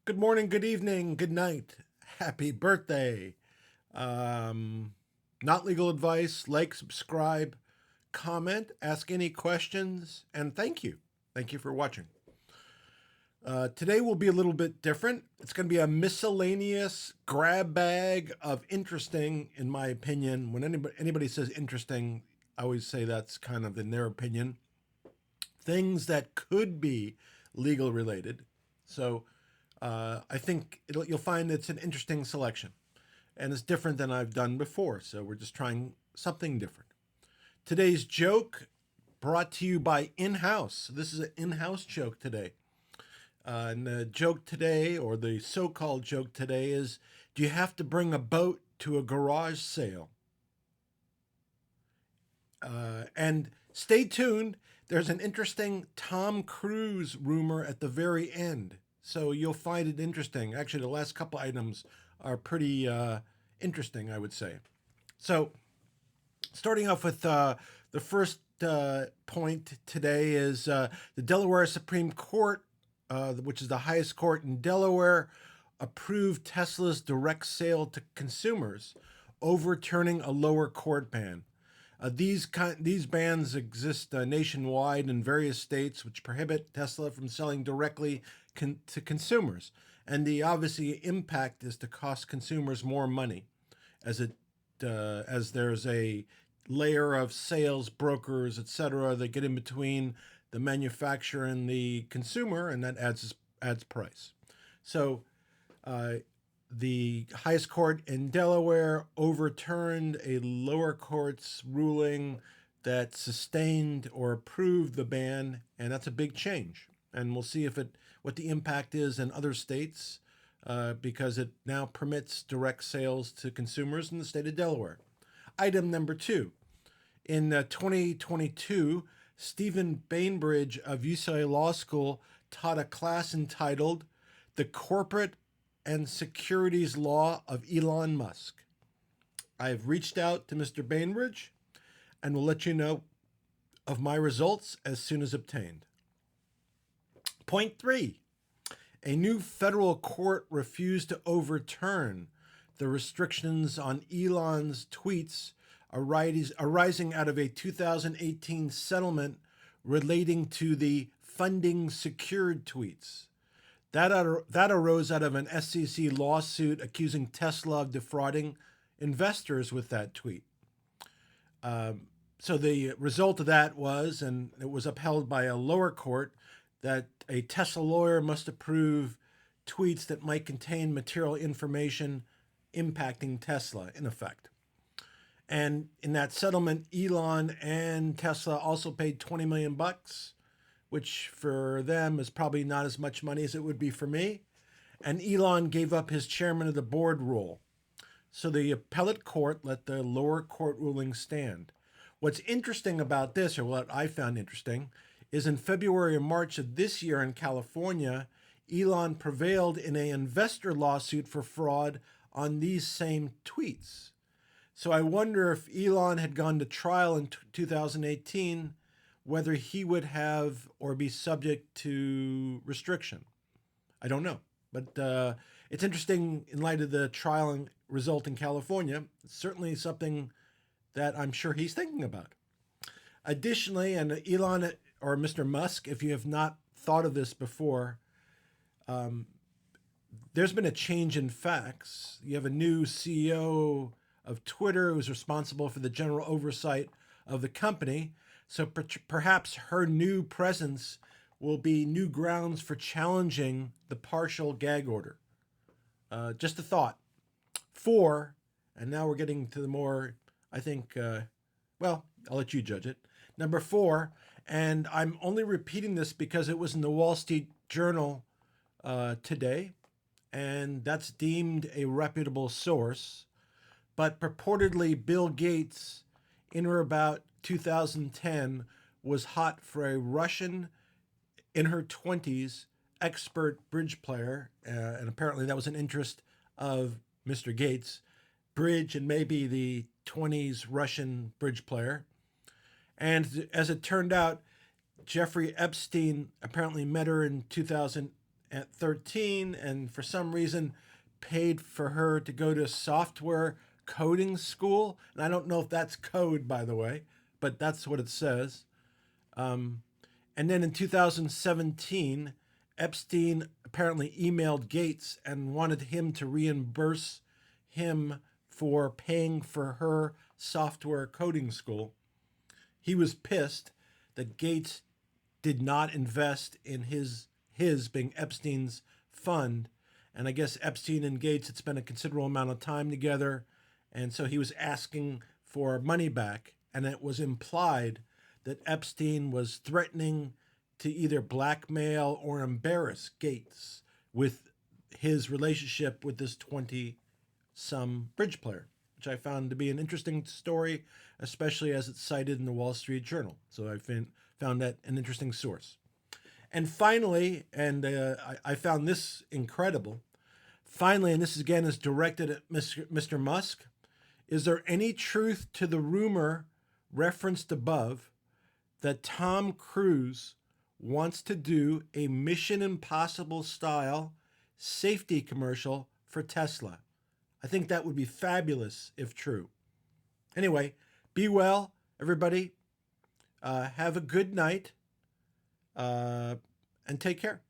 Good morning, good evening, good night. Happy birthday. Um, Not legal advice. Like, subscribe, comment, ask any questions, and thank you. Thank you for watching. Today will be a little bit different. It's going to be a miscellaneous grab bag of interesting, in my opinion. When anybody says interesting, I always say that's kind of in their opinion. Things that could be legal related. So I think you'll find it's an interesting selection, and it's different than I've done before. So we're just trying something different. Today's joke brought to you by In-House. This is an in-house joke today. And the joke today, or the so-called joke today, is: do you have to bring a boat to a garage sale? And stay tuned. There's an interesting Tom Cruise rumor at the very end. So you'll find it interesting. Actually, the last couple items are pretty interesting, I would say. So, starting off with the first point today is the Delaware Supreme Court, which is the highest court in Delaware, approved Tesla's direct sale to consumers, overturning a lower court ban. These bans exist nationwide in various states, which prohibit Tesla from selling directly to consumers. And the obviously impact is to cost consumers more money, as there's a layer of sales brokers, etc., that get in between the manufacturer and the consumer, and that adds price. So the highest court in Delaware overturned a lower court's ruling that sustained or approved the ban, and that's a big change. And we'll see what the impact is in other states, because it now permits direct sales to consumers in the state of Delaware. Item number two. In 2022, Stephen Bainbridge of UCLA Law School taught a class entitled "The Corporate and Securities Law of Elon Musk." I've reached out to Mr. Bainbridge and will let you know of my results as soon as obtained. Point three: a new federal court refused to overturn the restrictions on Elon's tweets arising out of a 2018 settlement relating to the funding secured tweets. That arose out of an SEC lawsuit accusing Tesla of defrauding investors with that tweet. So the result of that was, and it was upheld by a lower court, that a Tesla lawyer must approve tweets that might contain material information impacting Tesla, in effect. And in that settlement, Elon and Tesla also paid $20 million, which for them is probably not as much money as it would be for me. And Elon gave up his chairman of the board role. So the appellate court let the lower court ruling stand. What's interesting about this, or what I found interesting, is in February or March of this year in California, Elon prevailed in an investor lawsuit for fraud on these same tweets. So I wonder if Elon had gone to trial in 2018, whether he would have or be subject to restriction. I don't know. But it's interesting in light of the trial result in California. It's certainly something that I'm sure he's thinking about. Additionally, and Elon or Mr. Musk, if you have not thought of this before, there's been a change in facts. You have a new CEO of Twitter who's responsible for the general oversight of the company. So perhaps her new presence will be new grounds for challenging the partial gag order. Just a thought. Four, and now we're getting to the more, I think, well, I'll let you judge it. Number four, and I'm only repeating this because it was in the Wall Street Journal today, and that's deemed a reputable source. But purportedly, Bill Gates, in or about 2010, was hot for a Russian in her 20s expert bridge player, and apparently that was an interest of Mr. Gates, bridge and maybe the 20s Russian bridge player. And as it turned out, Jeffrey Epstein apparently met her in at 13, and for some reason paid for her to go to software coding school. And I don't know if that's code, by the way, but that's what it says. And then in 2017, Epstein apparently emailed Gates and wanted him to reimburse him for paying for her software coding school. He was pissed that Gates did not invest in his being Epstein's fund. And I guess Epstein and Gates had spent a considerable amount of time together. And so he was asking for money back. And it was implied that Epstein was threatening to either blackmail or embarrass Gates with his relationship with this 20 some bridge player, which I found to be an interesting story, especially as it's cited in the Wall Street Journal. So I found that an interesting source. And finally, and I found this incredible, finally, and this again is directed at Mr. Musk, is there any truth to the rumor referenced above that Tom Cruise wants to do a Mission Impossible style safety commercial for Tesla? I think that would be fabulous if true. Anyway, be well, everybody. Have a good night and take care.